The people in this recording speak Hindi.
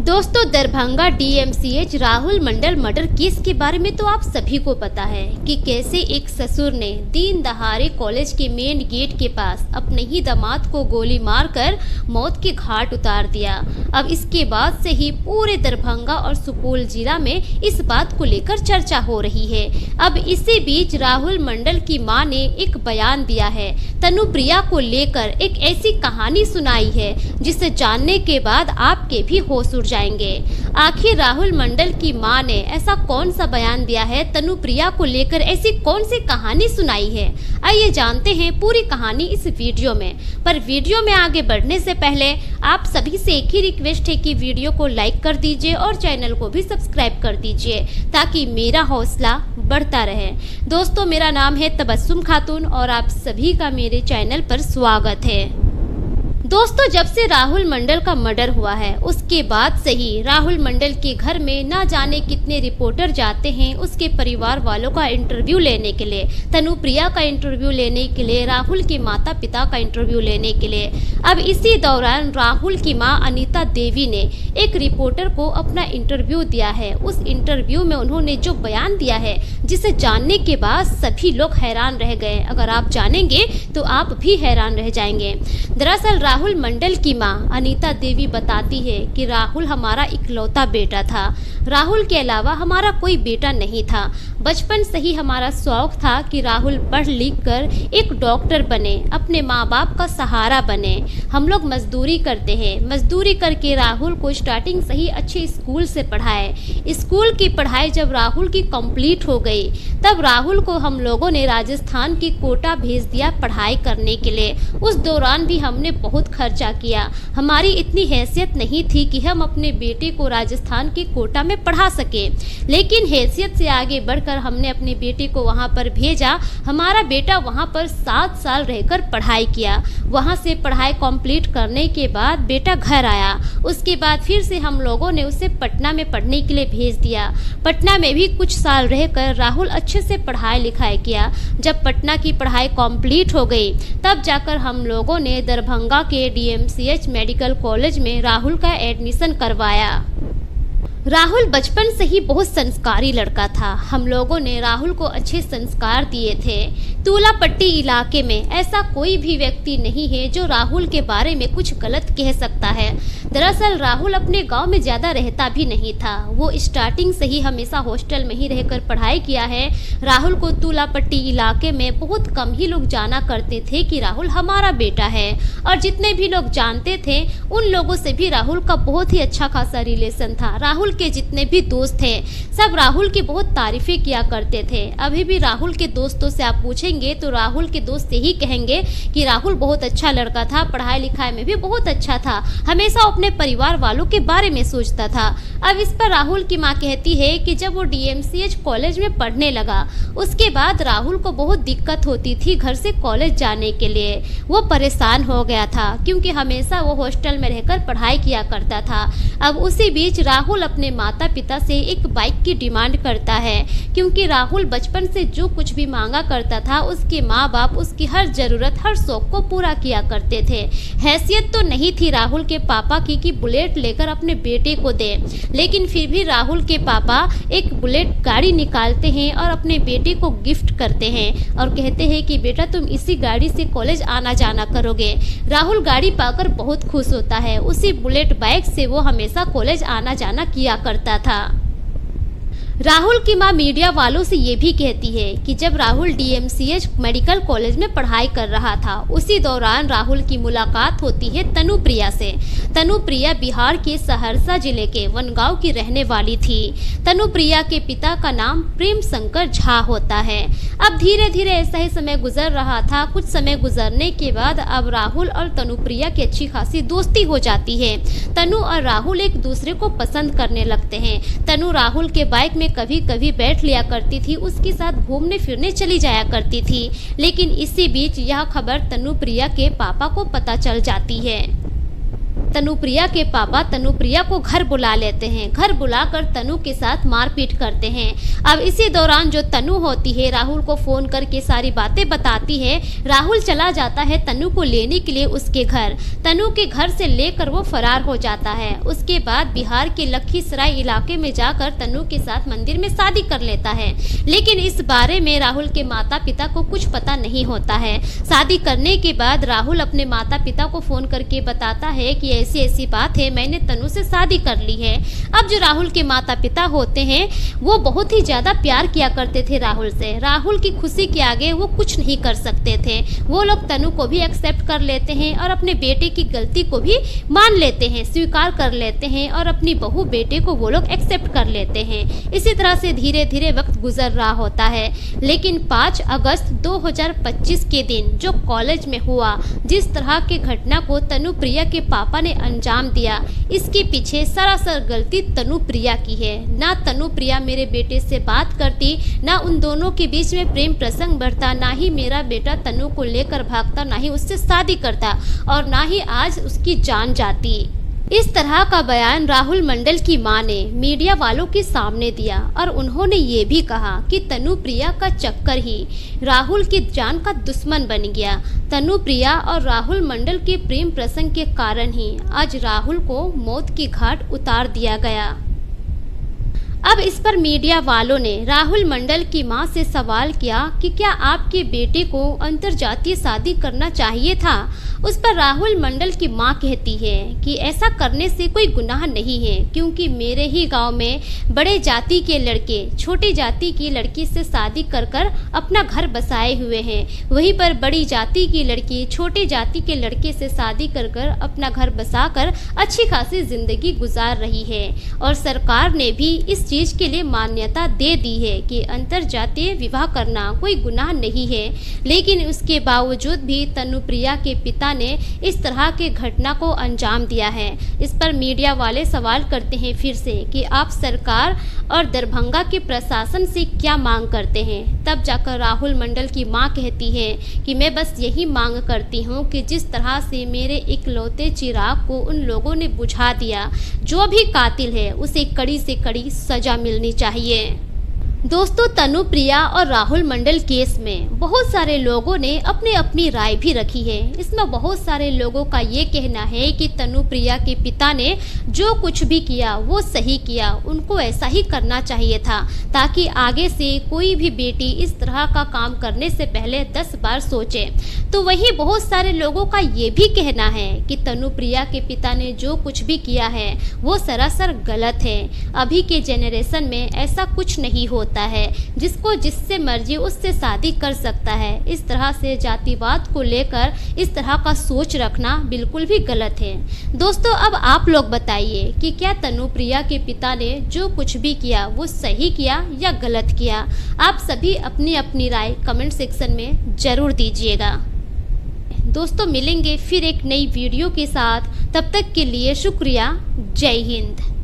दोस्तों, दरभंगा डीएमसीएच राहुल मंडल मर्डर केस के बारे में तो आप सभी को पता है कि कैसे एक ससुर ने दिन दहाड़े कॉलेज के मेन गेट के पास अपने ही दामाद को गोली मारकर मौत के घाट उतार दिया। अब इसके बाद से ही पूरे दरभंगा और सुपौल जिला में इस बात को लेकर चर्चा हो रही है। अब इसी बीच राहुल मंडल की मां ने एक बयान दिया है। तनुप्रिया को लेकर एक ऐसी कहानी सुनाई है जिसे जानने के बाद आपके भी होश उड़ जाएंगे। आखिर राहुल मंडल की मां ने ऐसा कौन सा बयान दिया है, तनुप्रिया को लेकर ऐसी कौन सी कहानी सुनाई है, आइए जानते हैं पूरी कहानी इस वीडियो में। पर वीडियो में आगे बढ़ने से पहले आप सभी से एक ही रिक्वेस्ट है कि वीडियो को लाइक कर दीजिए और चैनल को भी सब्सक्राइब कर दीजिए ताकि मेरा हौसला बढ़ता रहे। दोस्तों, मेरा नाम है तबस्सुम खातून और आप सभी का मेरे चैनल पर स्वागत है। दोस्तों, जब से राहुल मंडल का मर्डर हुआ है उसके बाद से ही राहुल मंडल के घर में ना जाने कितने रिपोर्टर जाते हैं उसके परिवार वालों का इंटरव्यू लेने के लिए, तनुप्रिया का इंटरव्यू लेने के लिए, राहुल के माता पिता का इंटरव्यू लेने के लिए। अब इसी दौरान राहुल की मां अनीता देवी ने एक रिपोर्टर को अपना इंटरव्यू दिया है। उस इंटरव्यू में उन्होंने जो बयान दिया है जिसे जानने के बाद सभी लोग हैरान रह गए। अगर आप जानेंगे तो आप भी हैरान रह जाएंगे। दरअसल राहुल मंडल की मां अनीता देवी बताती है कि राहुल हमारा इकलौता बेटा था। राहुल के अलावा हमारा कोई बेटा नहीं था। बचपन से ही हमारा शौक था कि राहुल पढ़ लिख कर एक डॉक्टर बने, अपने माँ बाप का सहारा बने। हम लोग मजदूरी करते हैं, मजदूरी करके राहुल को स्टार्टिंग से ही अच्छे स्कूल से पढ़ाए। स्कूल की पढ़ाई जब राहुल की कंप्लीट हो गई तब राहुल को हम लोगों ने राजस्थान की कोटा भेज दिया पढ़ाई करने के लिए। उस दौरान भी हमने बहुत खर्चा किया। हमारी इतनी हैसियत नहीं थी कि हम अपने बेटे को राजस्थान के कोटा में पढ़ा सके, लेकिन हैसियत से आगे बढ़कर हमने अपने बेटे को वहां पर भेजा। हमारा बेटा वहां पर 7 साल रहकर पढ़ाई किया। वहां से पढ़ाई कंप्लीट करने के बाद बेटा घर आया। उसके बाद फिर से हम लोगों ने उसे पटना में पढ़ने के लिए भेज दिया। पटना में भी कुछ साल रहकर राहुल अच्छे से पढ़ाई लिखाई किया। जब पटना की पढ़ाई कंप्लीट हो गई तब जाकर हम लोगों ने दरभंगा के डीएमसीएच मेडिकल कॉलेज में राहुल का एडमिशन करवाया। राहुल बचपन से ही बहुत संस्कारी लड़का था। हम लोगों ने राहुल को अच्छे संस्कार दिए थे। तूलापट्टी इलाके में ऐसा कोई भी व्यक्ति नहीं है जो राहुल के बारे में कुछ गलत कह सकता है। दरअसल राहुल अपने गांव में ज़्यादा रहता भी नहीं था। वो स्टार्टिंग से ही हमेशा हॉस्टल में ही रहकर पढ़ाई किया है। राहुल को तूलापट्टी इलाके में बहुत कम ही लोग जाना करते थे कि राहुल हमारा बेटा है, और जितने भी लोग जानते थे उन लोगों से भी राहुल का बहुत ही अच्छा खासा रिलेशन था। राहुल के जितने भी दोस्त थे सब राहुल की बहुत तारीफें किया करते थे। अभी भी राहुल के दोस्तों से आप पूछेंगे तो राहुल के दोस्त यही कहेंगे कि राहुल बहुत अच्छा लड़का था, पढ़ाई लिखाई में भी बहुत अच्छा था, हमेशा अपने परिवार वालों के बारे में सोचता था। अब इस पर राहुल की मां कहती है कि जब वो डीएमसीएच कॉलेज में पढ़ने लगा उसके बाद राहुल को बहुत दिक्कत होती थी घर से कॉलेज जाने के लिए। वो परेशान हो गया था क्योंकि हमेशा वो हॉस्टल में रहकर पढ़ाई किया करता था। अब उसी बीच राहुल अपने माता पिता से एक बाइक की डिमांड करता है क्योंकि राहुल बचपन से जो कुछ भी मांगा करता था उसके माँ बाप उसकी हर जरूरत, हर शौक को पूरा किया करते थे। हैसियत तो नहीं थी राहुल के पापा की कि बुलेट लेकर अपने बेटे को दे, लेकिन फिर भी राहुल के पापा एक बुलेट गाड़ी निकालते हैं और अपने बेटे को गिफ्ट करते हैं और कहते हैं कि बेटा तुम इसी गाड़ी से कॉलेज आना जाना करोगे। राहुल गाड़ी पाकर बहुत खुश होता है। उसी बुलेट बाइक से वो हमेशा कॉलेज आना जाना किया करता था। राहुल की मां मीडिया वालों से ये भी कहती है कि जब राहुल डीएमसीएच मेडिकल कॉलेज में पढ़ाई कर रहा था उसी दौरान राहुल की मुलाकात होती है तनुप्रिया से। तनुप्रिया बिहार के सहरसा जिले के वनगांव की रहने वाली थी। तनुप्रिया के पिता का नाम प्रेम शंकर झा होता है। अब धीरे धीरे ऐसा ही समय गुजर रहा था। कुछ समय गुजरने के बाद अब राहुल और तनुप्रिया की अच्छी खासी दोस्ती हो जाती है। तनु और राहुल एक दूसरे को पसंद करने लगते हैं। तनु राहुल के बाइक में कभी कभी बैठ लिया करती थी, उसके साथ घूमने फिरने चली जाया करती थी। लेकिन इसी बीच यह खबर तनुप्रिया के पापा को पता चल जाती है। तनुप्रिया के पापा तनुप्रिया को घर बुला लेते हैं। घर बुलाकर तनु के साथ मारपीट करते हैं। अब इसी दौरान जो तनु होती है राहुल को फ़ोन करके सारी बातें बताती है। राहुल चला जाता है तनु को लेने के लिए उसके घर। तनु के घर से लेकर वो फरार हो जाता है। उसके बाद बिहार के लखीसराय इलाके में जाकर तनु के साथ मंदिर में शादी कर लेता है। लेकिन इस बारे में राहुल के माता पिता को कुछ पता नहीं होता है। शादी करने के बाद राहुल अपने माता पिता को फ़ोन करके बताता है कि ऐसी ऐसी बात है, मैंने तनु से शादी कर ली है। अब जो राहुल के माता पिता होते हैं वो बहुत ही ज़्यादा प्यार किया करते थे राहुल से। राहुल की खुशी के आगे वो कुछ नहीं कर सकते थे। वो लोग तनु को भी एक्सेप्ट कर लेते हैं और अपने बेटे की गलती को भी मान लेते हैं, स्वीकार कर लेते हैं और अपनी बहू बेटे को वो लोग एक्सेप्ट कर लेते हैं। इसी तरह से धीरे धीरे वक्त गुजर रहा होता है। लेकिन 5 अगस्त 2025 के दिन जो कॉलेज में हुआ, जिस तरह के घटना को तनुप्रिया के पापा ने अंजाम दिया, इसके पीछे सरासर गलती तनुप्रिया की है। ना तनुप्रिया मेरे बेटे से बात करती, ना उन दोनों के बीच में प्रेम प्रसंग बढ़ता, ना ही मेरा बेटा तनु को लेकर भागता, ना ही उससे शादी करता और ना ही आज उसकी जान जाती। इस तरह का बयान राहुल मंडल की मां ने मीडिया वालों के सामने दिया और उन्होंने ये भी कहा कि तनुप्रिया का चक्कर ही राहुल की जान का दुश्मन बन गया। तनुप्रिया और राहुल मंडल के प्रेम प्रसंग के कारण ही आज राहुल को मौत की घाट उतार दिया गया। अब इस पर मीडिया वालों ने राहुल मंडल की मां से सवाल किया कि क्या आपके बेटे को अंतरजातीय शादी करना चाहिए था। उस पर राहुल मंडल की मां कहती है कि ऐसा करने से कोई गुनाह नहीं है, क्योंकि मेरे ही गांव में बड़े जाति के लड़के छोटी जाति की लड़की से शादी कर कर अपना घर बसाए हुए हैं। वहीं पर बड़ी जाति की लड़की छोटी जाति के लड़के से शादी कर कर अपना घर बसाकर अच्छी खासी जिंदगी गुजार रही है। और सरकार ने भी इस चीज के लिए मान्यता दे दी है कि अंतरजातीय विवाह करना कोई गुनाह नहीं है। लेकिन उसके बावजूद भी तनुप्रिया के पिता ने इस तरह के घटना को अंजाम दिया है। इस पर मीडिया वाले सवाल करते हैं फिर से कि आप सरकार और दरभंगा के प्रशासन से क्या मांग करते हैं। तब जाकर राहुल मंडल की मां कहती है कि मैं बस यही मांग करती हूं कि जिस तरह से मेरे इकलौते चिराग को उन लोगों ने बुझा दिया, जो भी कातिल है उसे कड़ी से कड़ी सजा मिलनी चाहिए। दोस्तों, तनुप्रिया और राहुल मंडल केस में बहुत सारे लोगों ने अपनी अपनी राय भी रखी है। इसमें बहुत सारे लोगों का ये कहना है कि तनुप्रिया के पिता ने जो कुछ भी किया वो सही किया, उनको ऐसा ही करना चाहिए था ताकि आगे से कोई भी बेटी इस तरह का काम करने से पहले 10 बार सोचे। तो वहीं बहुत सारे लोगों का ये भी कहना है कि तनुप्रिया के पिता ने जो कुछ भी किया है वो सरासर गलत है। अभी के जेनरेशन में ऐसा कुछ नहीं होता है, जिसको जिससे मर्जी उससे शादी कर सकता है। इस तरह से जातिवाद को लेकर इस तरह का सोच रखना बिल्कुल भी गलत है। दोस्तों, अब आप लोग बताइए कि क्या तनुप्रिया के पिता ने जो कुछ भी किया वो सही किया या गलत किया। आप सभी अपनी अपनी राय कमेंट सेक्शन में जरूर दीजिएगा। दोस्तों, मिलेंगे फिर एक नई वीडियो के साथ। तब तक के लिए शुक्रिया। जय हिंद।